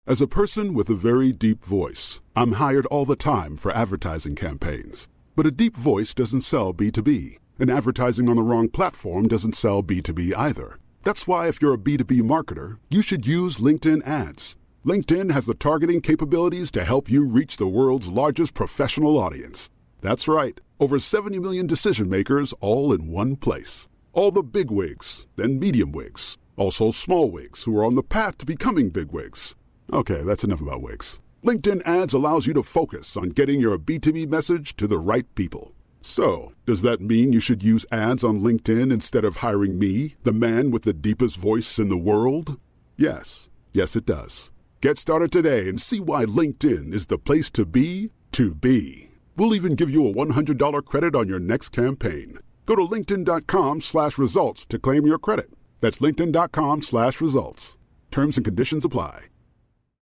As a person with a very deep voice, I'm hired all the time for advertising campaigns. But a deep voice doesn't sell B2B, and advertising on the wrong platform doesn't sell B2B either. That's why if you're a B2B marketer, you should use LinkedIn ads. LinkedIn has the targeting capabilities to help you reach the world's largest professional audience. That's right, over 70 million decision makers all in one place. All the big wigs, then medium wigs, also small wigs who are on the path to becoming big wigs. Okay, that's enough about wigs. LinkedIn ads allows you to focus on getting your B2B message to the right people. So, does that mean you should use ads on LinkedIn instead of hiring me, the man with the deepest voice in the world? Yes. Yes, it does. Get started today and see why LinkedIn is the place to be to be. We'll even give you a $100 credit on your next campaign. Go to linkedin.com/results to claim your credit. That's linkedin.com/results. Terms and conditions apply.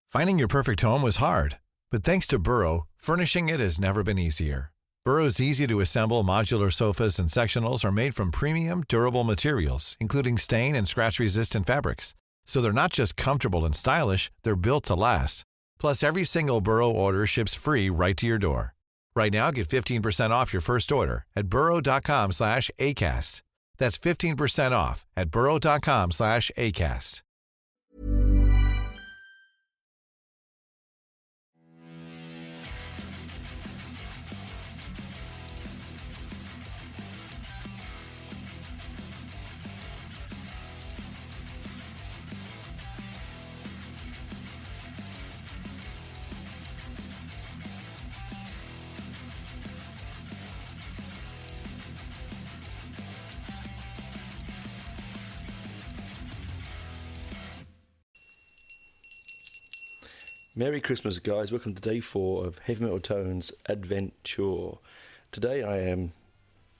Finding your perfect home was hard, but thanks to Burrow, furnishing it has never been easier. Burrow's easy-to-assemble modular sofas and sectionals are made from premium, durable materials, including stain and scratch-resistant fabrics. So they're not just comfortable and stylish, they're built to last. Plus, every single Burrow order ships free right to your door. Right now, get 15% off your first order at burrow.com/ACAST. That's 15% off at burrow.com/ACAST. Merry Christmas, guys. Welcome to day 4 of Heavy Metal Tones Adventure. Today I am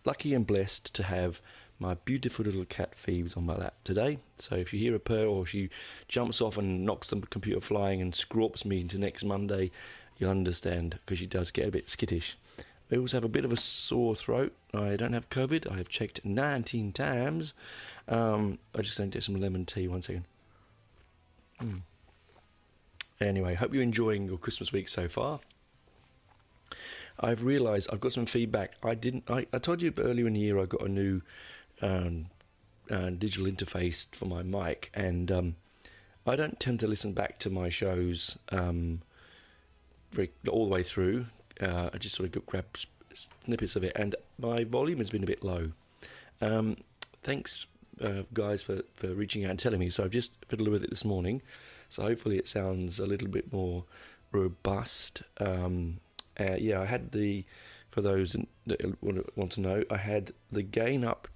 lucky and blessed to have my beautiful little cat Phoebes on my lap today. So if you hear a purr or she jumps off and knocks the computer flying and squawks me into next Monday, you'll understand, because she does get a bit skittish. I also have a bit of a sore throat. I don't have COVID. I have checked 19 times. I just going to get some lemon tea. 1 second. Anyway, hope you're enjoying your Christmas week so far. I've realised I've got some feedback. I told you earlier in the year I got a new digital interface for my mic, and I don't tend to listen back to my shows all the way through. I just sort of grab snippets of it, and my volume has been a bit low. Thanks, guys, for reaching out and telling me. So I've just fiddled with it this morning. So hopefully it sounds a little bit more robust. I had for those that want to know, I had the gain up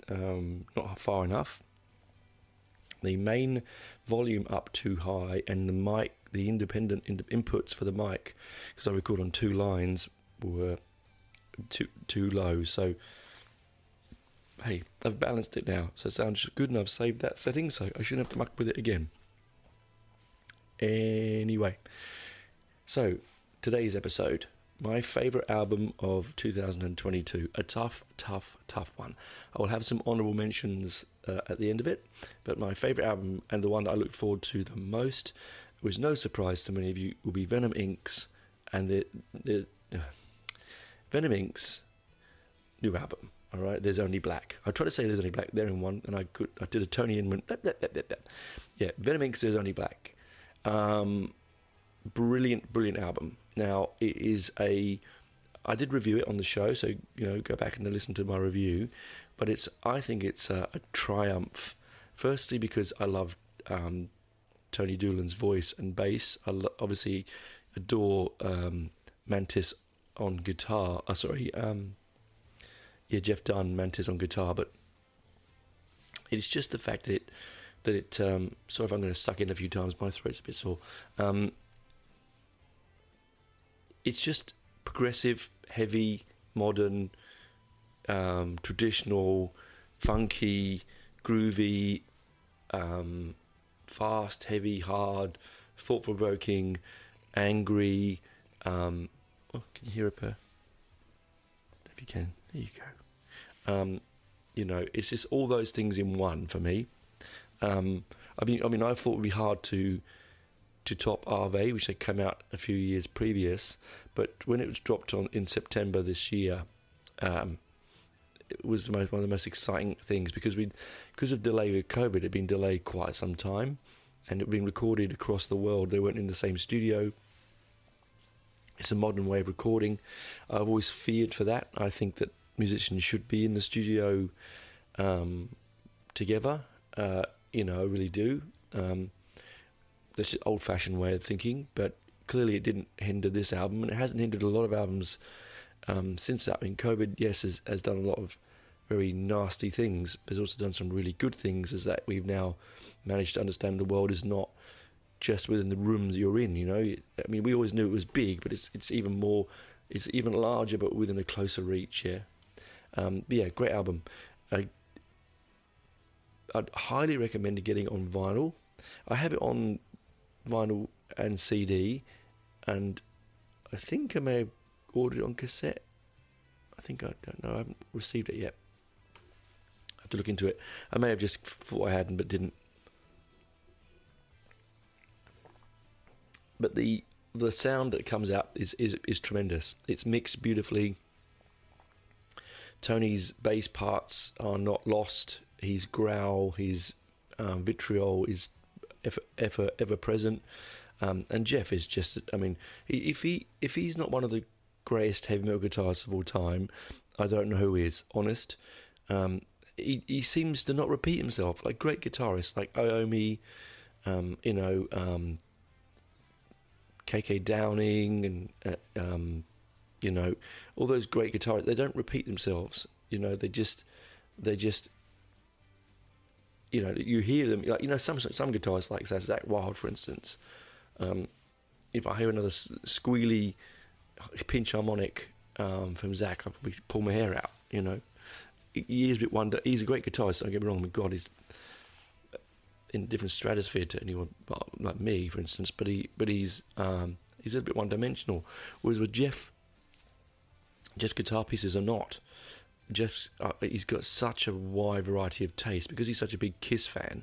not far enough, the main volume up too high, and the mic, the independent inputs for the mic, because I record on 2 lines, were too low. So hey, I've balanced it now, so it sounds good, and I've saved that setting, so I shouldn't have to muck with it again. Anyway, so today's episode, my favourite album of 2022, a tough one. I will have some honourable mentions at the end of it, but my favourite album, and the one that I look forward to the most, was no surprise to many of you, will be Venom Inc.'s and the Venom Inc.'s new album. All right, There's Only Black. I tried to say There's Only Black there in one, and I did a Tony and went, yeah, Venom Inc.'s There's Only Black. Brilliant album. Now, it is I did review it on the show, so, go back and listen to my review, but I think it's a triumph. Firstly, because I love Tony Doolan's voice and bass. I obviously adore Mantis on guitar. Jeff Dunn, Mantis on guitar, but it's just the fact that sorry if I'm going to suck in a few times, my throat's a bit sore. It's just progressive, heavy, modern, traditional, funky, groovy, fast, heavy, hard, thought-provoking, angry. Can you hear a purr? If you can, there you go. It's just all those things in one for me. I thought it would be hard to to top Ave, which had come out a few years previous. But when it was dropped on in September this year, it was one of the most exciting things because of delay with COVID, it had been delayed quite some time, and it had been recorded across the world. They weren't in the same studio. It's a modern way of recording. I've always feared for that. I think that musicians should be in the studio together. I really do. That's an old-fashioned way of thinking, but clearly it didn't hinder this album, and it hasn't hindered a lot of albums since that. I mean, COVID, yes, has done a lot of very nasty things, but it's also done some really good things, is that we've now managed to understand the world is not just within the rooms you're in, I mean, we always knew it was big, but it's even more, it's even larger, but within a closer reach, yeah. Yeah, great album. I'd highly recommend getting it on vinyl. I have it on vinyl and CD, and I think I may have ordered it on cassette. I don't know, I haven't received it yet. I have to look into it. I may have just thought I hadn't, but didn't. But the sound that comes out is tremendous. It's mixed beautifully. Tony's bass parts are not lost. His growl, his vitriol is ever present. And Jeff is just, I mean, if he's not one of the greatest heavy metal guitarists of all time, I don't know who is, honest. He seems to not repeat himself, like great guitarists like Iommi, KK Downing, and all those great guitarists. They don't repeat themselves. They just you hear them, like, some guitarists, like Zakk Wylde, for instance. If I hear another squealy pinch harmonic from Zakk, I'll probably pull my hair out. He is a bit he's a great guitarist, don't get me wrong. My God, he's in a different stratosphere to anyone like me, for instance. But he's a bit one-dimensional. Whereas with Jeff's guitar pieces are not. He's got such a wide variety of taste because he's such a big Kiss fan.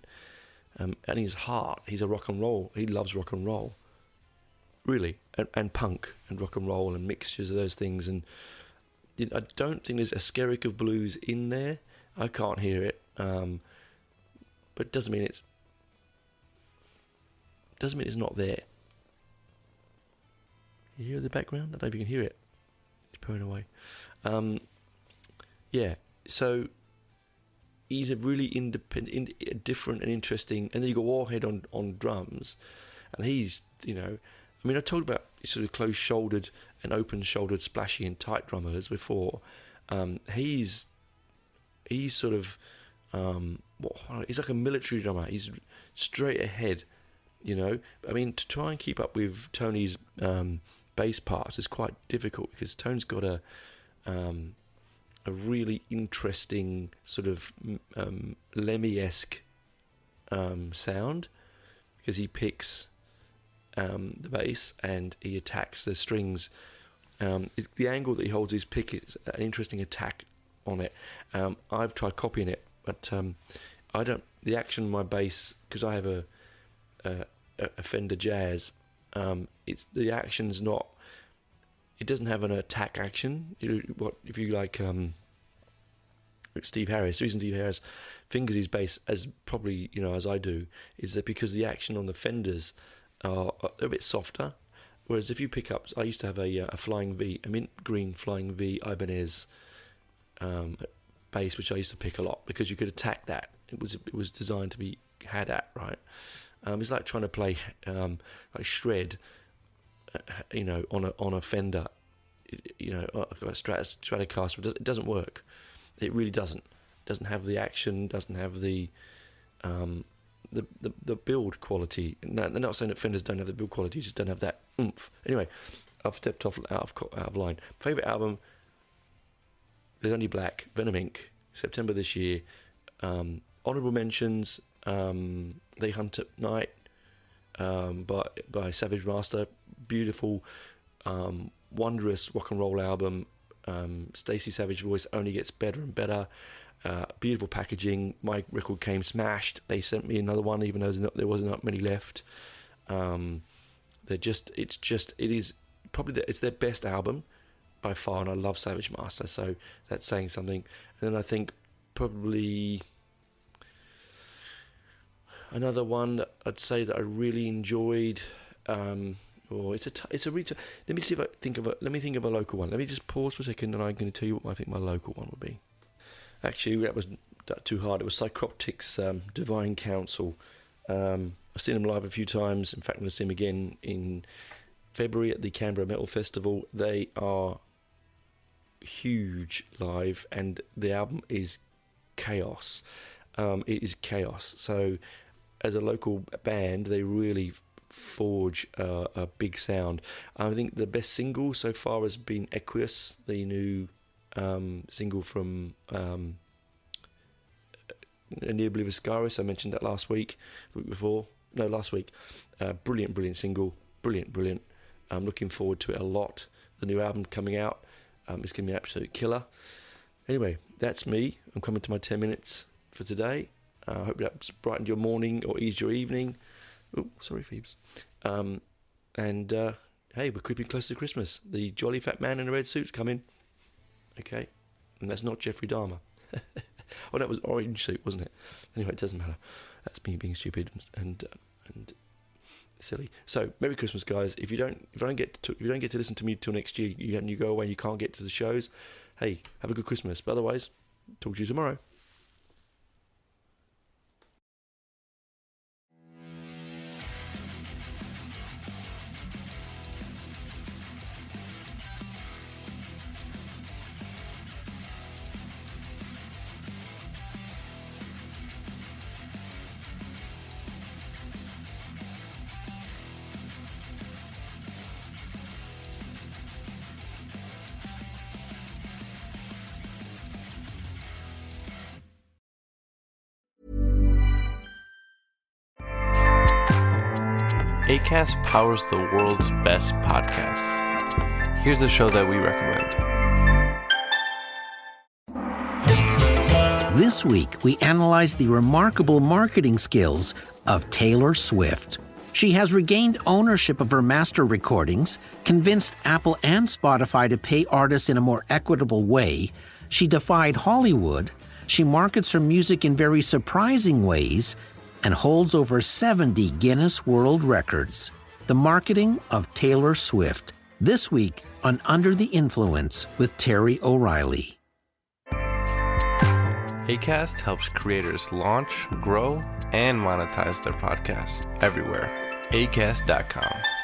And in his heart, he's a rock and roll. He loves rock and roll, really, and punk and rock and roll and mixtures of those things. And I don't think there's a skerrick of blues in there. I can't hear it, but it doesn't mean it's not there. You hear the background? I don't know if you can hear it. It's purring away. Yeah, so he's a really independent, different and interesting. And then you got Warhead on drums, and he's, I told about sort of closed-shouldered and open-shouldered, splashy and tight drummers before. He's sort of he's like a military drummer. He's straight ahead, to try and keep up with Tony's bass parts is quite difficult because Tony's got a really interesting sort of Lemmy-esque sound, because he picks the bass and he attacks the strings. The angle that he holds his pick is an interesting attack on it. I've tried copying it, but I don't. The action on my bass, because I have a Fender Jazz. It's the action's not. It doesn't have an attack action. What if you like Steve Harris? The reason Steve Harris fingers his bass as probably as I do is that because the action on the Fenders are a bit softer. Whereas if you pick up, I used to have a Flying V, a mint green Flying V Ibanez bass, which I used to pick a lot because you could attack that. It was designed to be had at, right. It's like trying to play like shred, on a Fender, a Stratocaster. It doesn't work. It really doesn't. It doesn't have the action. Doesn't have the build quality. No, they're not saying that Fenders don't have the build quality. You just don't have that oomph. Anyway, I've stepped out of line. Favorite album: There's Only Black, Venom Inc., September this year. Honorable mentions: They Hunt at Night by Savage Master. Beautiful, wondrous rock and roll album. Stacey Savage voice only gets better and better. Beautiful packaging. My record came smashed. They sent me another one, even though there wasn't many left. It is probably it's their best album by far, and I love Savage Master, so that's saying something. And then I think probably another one that I'd say that I really enjoyed. It's a retail. Let me see if I think of Let me think of a local one. Let me just pause for a second, and I'm going to tell you what I think my local one would be. Actually, that was too hard. It was Psychroptic's Divine Council. I've seen them live a few times. In fact, I'm going to see them again in February at the Canberra Metal Festival. They are huge live, and the album is chaos. It is chaos. So, as a local band, they really forge a big sound. I think the best single so far has been Equus, the new single from Near Oblivious Scaris. I mentioned that last week. Brilliant single. Brilliant. I'm looking forward to it a lot. The new album coming out. It's going to be an absolute killer. Anyway, that's me. I'm coming to my 10 minutes for today. I hope that's brightened your morning or eased your evening. Oh, sorry, Phoebes. Hey, we're creeping close to Christmas. The jolly fat man in a red suit's coming. Okay, and that's not Jeffrey Dahmer. Oh, that was orange suit, wasn't it? Anyway, it doesn't matter. That's me being stupid and silly. So, Merry Christmas, guys. If you don't get to listen to me till next year, you go away and you can't get to the shows. Hey, have a good Christmas. But otherwise, talk to you tomorrow. Acast powers the world's best podcasts. Here's a show that we recommend. This week, we analyze the remarkable marketing skills of Taylor Swift. She has regained ownership of her master recordings, convinced Apple and Spotify to pay artists in a more equitable way. She defied Hollywood. She markets her music in very surprising ways and holds over 70 Guinness World Records. The marketing of Taylor Swift. This week on Under the Influence with Terry O'Reilly. Acast helps creators launch, grow, and monetize their podcasts everywhere. Acast.com.